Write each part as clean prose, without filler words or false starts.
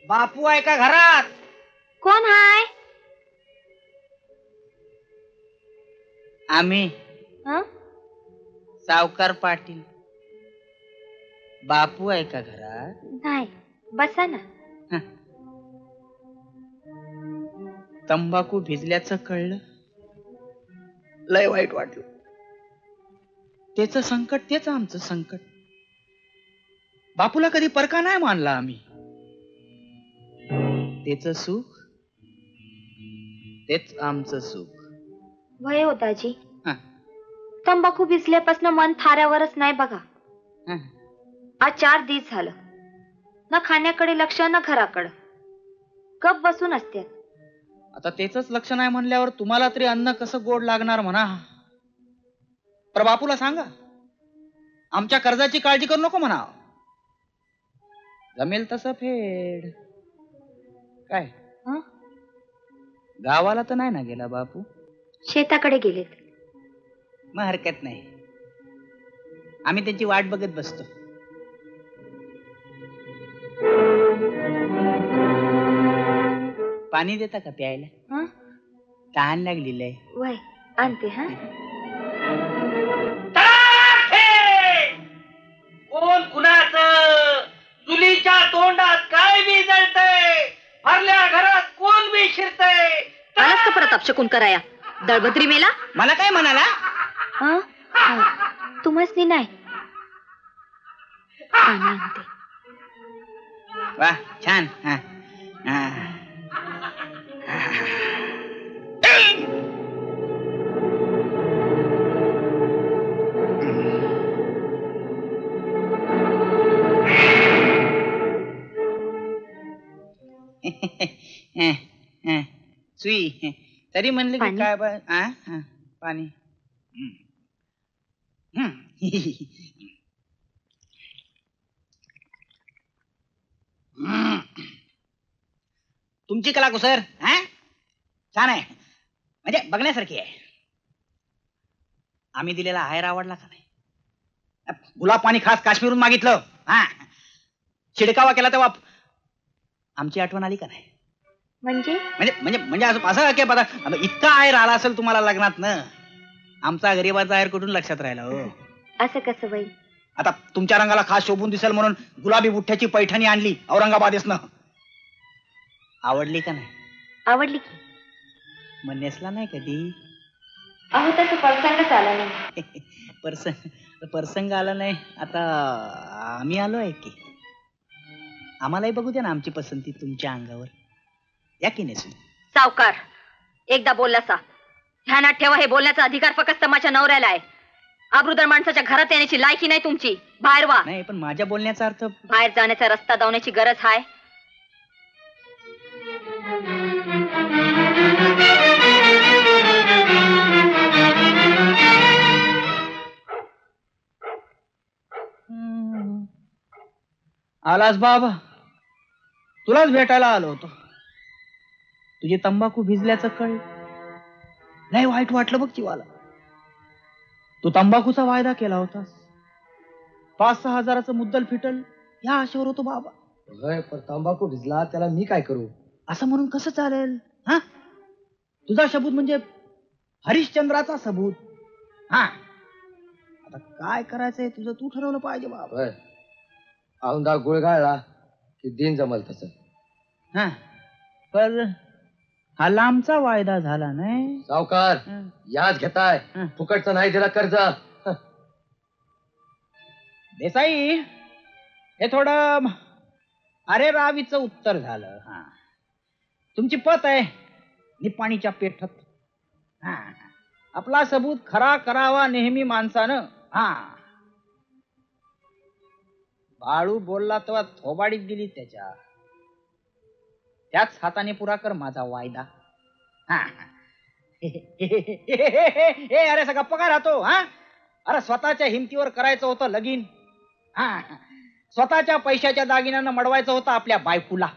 बापू आहे का घरात? कोण हाय? आम्ही सावकार पाटील. बापू आहे का घरात? नाही, बसा ना. तंबाखू भिजल्याचं कळलं, लय वाईट वाटलं. त्याचं संकट तेच आमचं संकट. बापूला कधी परका नाही मानला आम्ही. त्याचं सुख तेच आमचं सुख. वय होताजी, तंबाखू भिजल्यापासून मन थाऱ्यावरच नाही बघा. आज 4 दिवस झालं, ना खाण्याकडे लक्ष ना घराकडं, गप बसून असते. आता त्याच लक्ष नाही म्हणल्यावर तुम्हाला तरी अन्न कसं गोड लागणार म्हणा. पर बापूला सांगा, आमच्या कर्जाची काळजी करू नको म्हणा. जमेल तसं फेड. काय गावाला तर नाही ना गेला बापू? शेताकडे गेलेत. मग हरकत नाही, आम्ही त्यांची वाट बघत बसतो. पाणी देता का प्यायला? तहान लागलेली आहे. वय आणते. कोण कुणाचं? चुलीच्या तोंडात काय बी जळतंय, भरल्या घरात कोण बी शिरतंय. आलास का परत अपशकून कराया? दळबद्री मेला. मला काय म्हणाला? तुम्हाच नाही. पाणी आणते. वा छान. सुई तरी म्हणले की काय पाणी. तुमची कला कुसर छान आहे, म्हणजे बघण्यासारखी आहे. आम्ही दिलेला आहेर आवडला का नाही? गुलाब पाणी खास काश्मीरहून मागितलं, शिडकावा केला तेव्हा आमची आठवण आली का नाही? म्हणजे म्हणजे म्हणजे असं की बघा, इतका आहेर आला असेल तुम्हाला लग्नात ना, आमचा गरीबाचा आहेर कुठून लक्षात राहिला हो? असं कसं बाई? आता तुमच्या रंगाला खास शोभून दिसेल म्हणून गुलाबी बुठ्ठ्याची पैठणी आणली औरंगाबादेसनं. आवडली का नाही? आवडली की. मग नेसला नाही कधी? अहो तसं प्रसंगच आला नाही. प्रसंग आला नाही. आता आम्ही आलो आहे की, आम्हालाही बघू द्या ना आमची पसंती तुमच्या अंगावर. या की नेसून. सावकार, एकदा बोललासा ध्यानात ठेवा, हे बोलण्याचा अधिकार फक्त माझ्या नवऱ्याला आहे. आबरूदार माणसाच्या घरात येण्याची लायकी नाही तुमची. बाहेर वा. नाही, पण माझ्या बोलण्याचा अर्थ बाहेर जाण्याचा रस्ता दावण्याची गरज आहे. आलास बाबा, तुलाच भेटायला आलो होतो. तुझी तंबाखू भिजल्याचं कळ नाही, वाईट वाटलं बघ जीवाला. तू तंबाखूचा वायदा केला होतास, 5-6 हजाराचं मुद्दल फिटल या आशेवर होतो बाबा. पण तंबाखू भिजला त्याला मी काय करू? असं म्हणून कसं चालेल? तुझा सबूत म्हणजे हरिश्चंद्राचा सबूत. आता काय करायचंय तुझं तू ठरवलं पाहिजे बाबा. औंधा गुळ गाळला की दिन जमल तसं. पण हा लांबचा वायदा झाला नाही. सावकार याच घेताय, फुकटचं नाही दिला कर्ज. देसाई, हे थोडं अरे रावीचं उत्तर झालं. तुमची पत आहे निपाणीच्या पेठत. आपला सबूत खरा करावा नेहमी माणसानं. बाळू बोलला तेव्हा थोबाडीत दिली त्याच्या. त्याच हाताने पुरा कर माझा वायदा. अरे सगळा पगार राहतो. अरे स्वतःच्या हिमतीवर करायचं होतं लगीन. स्वतःच्या पैशाच्या दागिन्यानं मडवायचं होतं आपल्या बायकोला.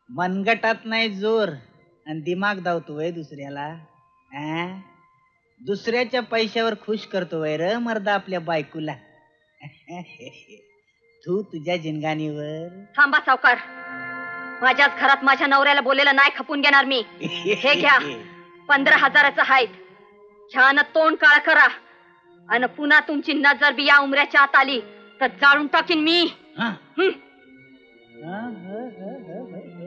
मनगटात नाही जोर आणि दिमाग धावतोय दुसऱ्याला. दुसऱ्याच्या पैशावर खुश करतोय र मर्दा आपल्या बायकोला. तू तुझ्या जिनगानीवर. थांबा सावकार, माझ्याच घरात माझ्या नवऱ्याला बोलेलं नाही खपून घेणार मी. हे घ्या, 15,000चं आहेत. ह्यानं तोंड काळ करा आणि पुन्हा तुमची नजर बी या उमऱ्याच्या आत आली तर जाळून टाकीन मी. हा. हं. हा, हा, हा, हा, हा.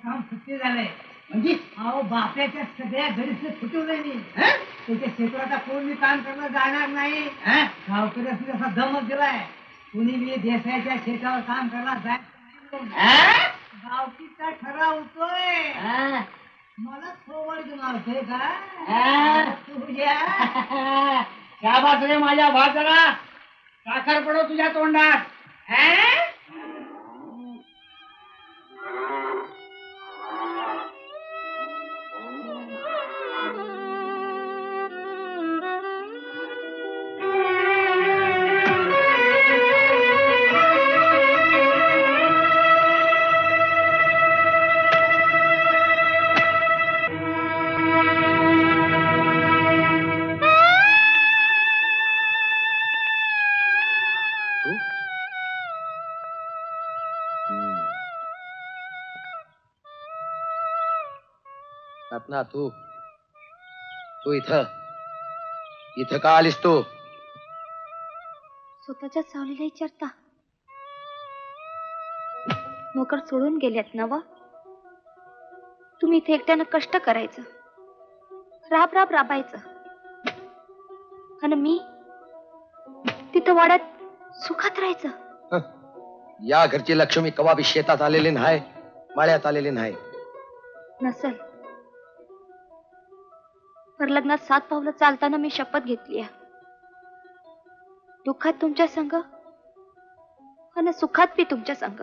काम सुट्टी झालंय म्हणजे अहो बाप्याच्या सगळ्या घरीच फुटवलंय मी. त्याच्या क्षेत्राचा कोण मी काम करणं जाणार नाही. गावकऱ्याची असा दमक दिलाय. कुणी मी देसाईच्या शेतावर काम करणार जाय. गावकीचा ठराव होतोय. मला सोबत घेणार का तुझ्या. शाबास रे माझ्या भाजरा. साखर पडो तुझ्या तोंडात. रत्ना, तू तू इथं इथं का आलीस तू? स्वतःच्या सावलीला विचारता. नोकर सोडून गेल्यात ना वा. तुम्ही इथे एकट्यानं कष्ट करायचं, राब राब राबायचं, आणि मी तिथं वाड्यात सुखात राहायचं. या घरची लक्ष्मी कवाबी शेतात आलेली नाही, माळ्यात आलेली नाही. नसल पर लग्नात 7 पावलं चालताना मी शपथ घेतली. दुःखात तुमच्या संग आणि सुखात बी तुमच्या संग.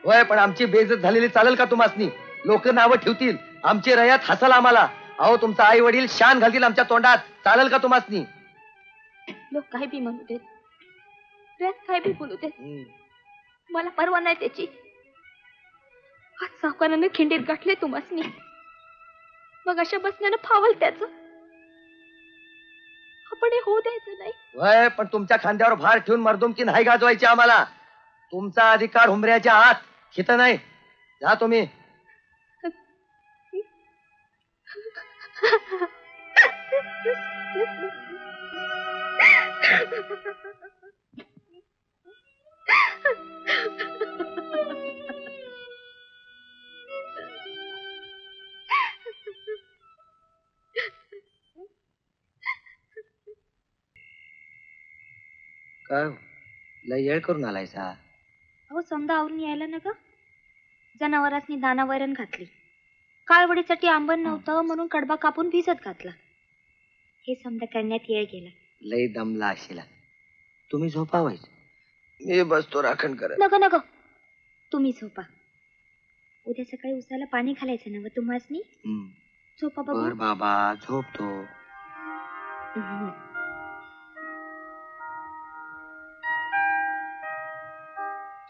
होय, पण आमची बेइज्जत झालेली चालेल का तुम्हासनी? लोक नावं ठेवतील, आमची रयात हसल आम्हाला. अहो, तुमचा आई वडील शान घालतील आमच्या तोंडात, चालेल का तुम्हासनी? लोक काही बी म्हणू देत, रयात काय बी बोलू देत, मला परवा नाही त्याची. आज सावकारानं खिंडीत गाठले तुम्हासनी, मग अशा बसण्यानं फावल त्याचं. आपण हे होऊ द्यायचं नाही. होय, पण तुमच्या खांद्यावर भार ठेवून मर्दुमकी नाही गाजवायची आम्हाला. तुमचा अधिकार हुंबऱ्याच्या आत, हिथं नाही. जा तुम्ही. काय लय येळ करून आलायसा? अहो, समजा आवरून यायला ना ग. जनावरांनी दाना वैरण घातली. काळवडीसाठी आंबण नव्हतं म्हणून कडबा कापून भिजत घातला. हे समजा करण्यात येळ गेला. लय दमला असेला. तुम्ही झोपावायच, मी बसतो राखण करत. नग नग, तुम्ही झोपा. उद्या सकाळी उसाला पाणी घालायचं ना व तुम्हासनी. झोपा बघू. बर बाबा, झोपतो.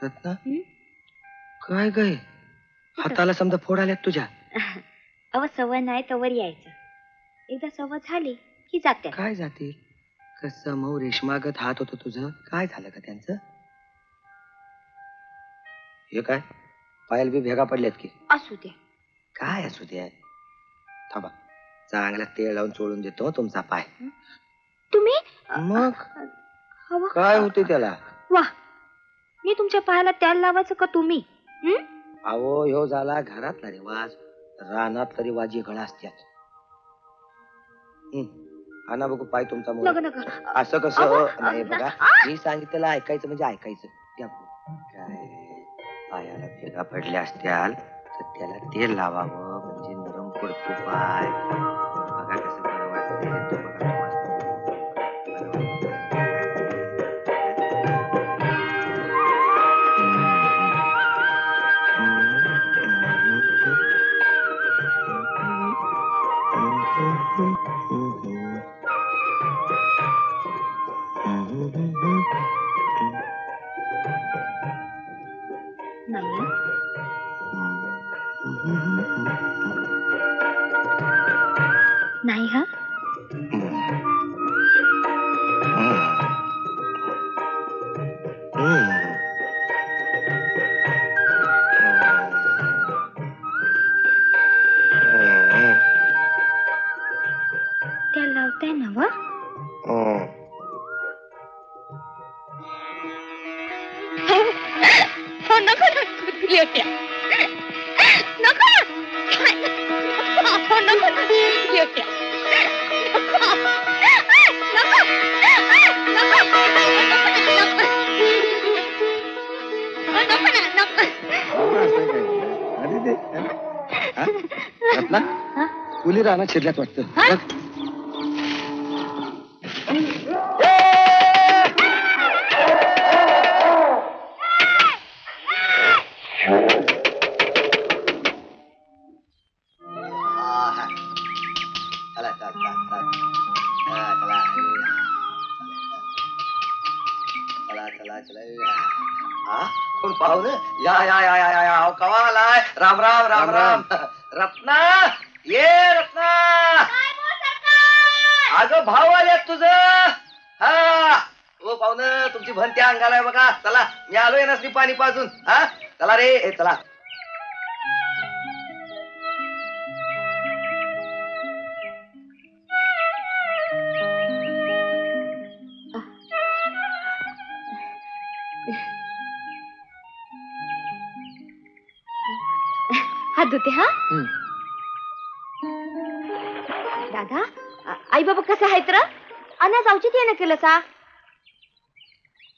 रत्ना, काय गे हाताला समजा फोड आल्यात तुझ्या? अव सवय नाही तवर यायचं. एकदा सवय झाली की जाते. काय जातील? कसं मऊ रेशमागत हात होतं तुझं, काय झालं का त्यांचं? हे काय पायल बी भेगा पडल्यात की? असू दे. काय असू दे? थांबा, चांगला तेल लावून चोळून देतो तुमचा पाय. तुम्ही मग काय होते त्याला? वा, मी तुमच्या पायाला तेल लावायचं का तुम्ही? अहो, ह्यो झाला घरातला रिवाज, रानातला रिवाज गळा असत्यात. आणा बघू पाय तुमचा. असं कसं नाही बघा, मी सांगितलेलं ऐकायचं म्हणजे ऐकायचं. काय पायाला भेगा पडल्या असत्याल तर त्याला तेल लावावं, म्हणजे नरम पडतो पाय. बघा कसं बरं वाटतंय. नाही हं? नाही हा त्या लावताय ना वा नको नको रत्ना कुली राहणार शिरल्यात वाटतं. कोण पाहुणे या या या या या या कवा आलाय. राम राम राम राम. रत्ना ये रत्ना. अगं भाऊ आल्यात तुझं. हा ओ पाहुणं तुमची भंत्या अंगाला आहे बघा. चला मी आलोय नसली पाणी पाजून. हा चला रे चला. हात धुते हा दादा. आई बाबा कसं आहेत र. अनाज औचित येणं केलं सा.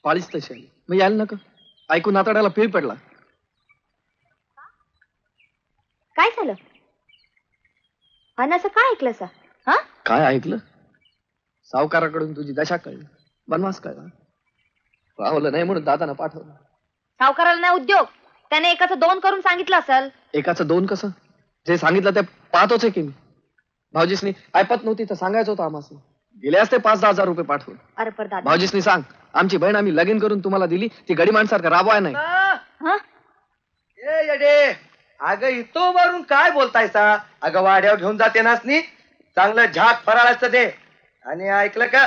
पाळीच तशी आली मग यायला नका. ऐकून नाताड्याला पीळ पडला. काय झालं अनाचं काय ऐकलं सा. हा काय ऐकलं. सावकाराकडून तुझी दशा कळली. बनवास कळला. राहुलं नाही म्हणून दादानं पाठवलं. सावकाराला नाही उद्योग. त्याने एकाचं 2 करून सांगितलं असेल. एकाचं 2 कसं. जे सांगितलं ते पाहतोच आहे की मी. भाऊजीसनी ऐपत नव्हती तर सांगायचं होतं आम्हाला. दिले असते 5-10 हजार रुपये पाठवून. अरे पर दादा भाऊजीसनी सांग आमची बहीण आम्ही लगीन करून तुम्हाला दिली ती गडी माणसारखं राबवाय नाही. हा ए येडे अगं इथं वरून काय बोलतायसा. अगं वाड्यावर घेऊन जाते नासनी. चांगलं झाक फराळाचं दे. आणि ऐकलं का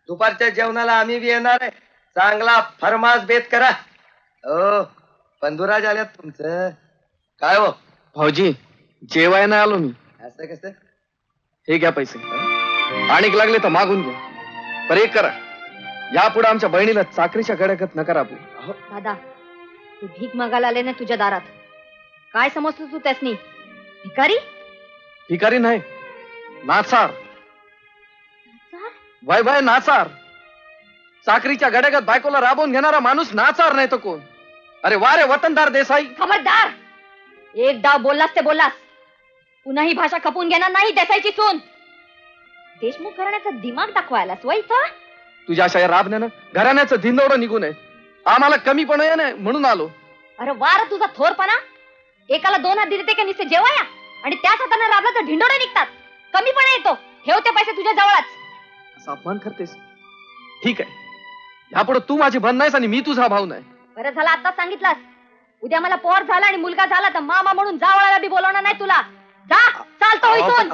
दुपारच्या जेवणाला आम्ही बी येणार आहे. चांगला फरमास बेत करा. ओ बंधुराज आल्यात तुमचं. काय हो भाऊजी जेवाय नाही आलो मी. असं कसं. हे घ्या पैसे. आणीक लागले तर मागून घ्या. पर एक करा यापुढे आमच्या बहिणीला चाकरीच्या गड्याकत नका राबू. दादा तू भीक मागायला आले ना तुझ्या दारात. काय समजतो तू त्यासनी. भिकारी भिकारी नाही नाचार. वय वय नाचार. चाकरीच्या गड्यागत बायकोला राबवून घेणारा माणूस नाचार नाही तर कोण. अरे वा रे वतनदार देसाई. खबरदार. एक डाव बोललास ते बोललास. पुन्हा ही भाषा खपून घेणार नाही देसाईची सून. देशमुख करण्याचा दिमाग दाखवायलास वय इथं. तुझ्या अशा या राबण्यानं घराण्याचं धिंदवडं निघून आहे. आम्हाला कमी पण आहे म्हणून आलो. अरे वार तुझा थोरपणा. एकाला 2 हात दिले ते का निस्ते जेवाया आणि त्याच हाताने राबला तर ढिंडोडे निघतात. कमी पण येतो. ठेवते पैसे तुझ्या जवळच. असा अपमान करतेस. ठीक आहे यापुढे तू माझी बन नाहीस आणि मी तुझा भाऊ नाही. बरं झालं आता सांगितलास. उद्या मला पोर झाला आणि मुलगा झाला तर मामा म्हणून जावळाला बी बोलवणार नाही तुला. जा चालतो इथून.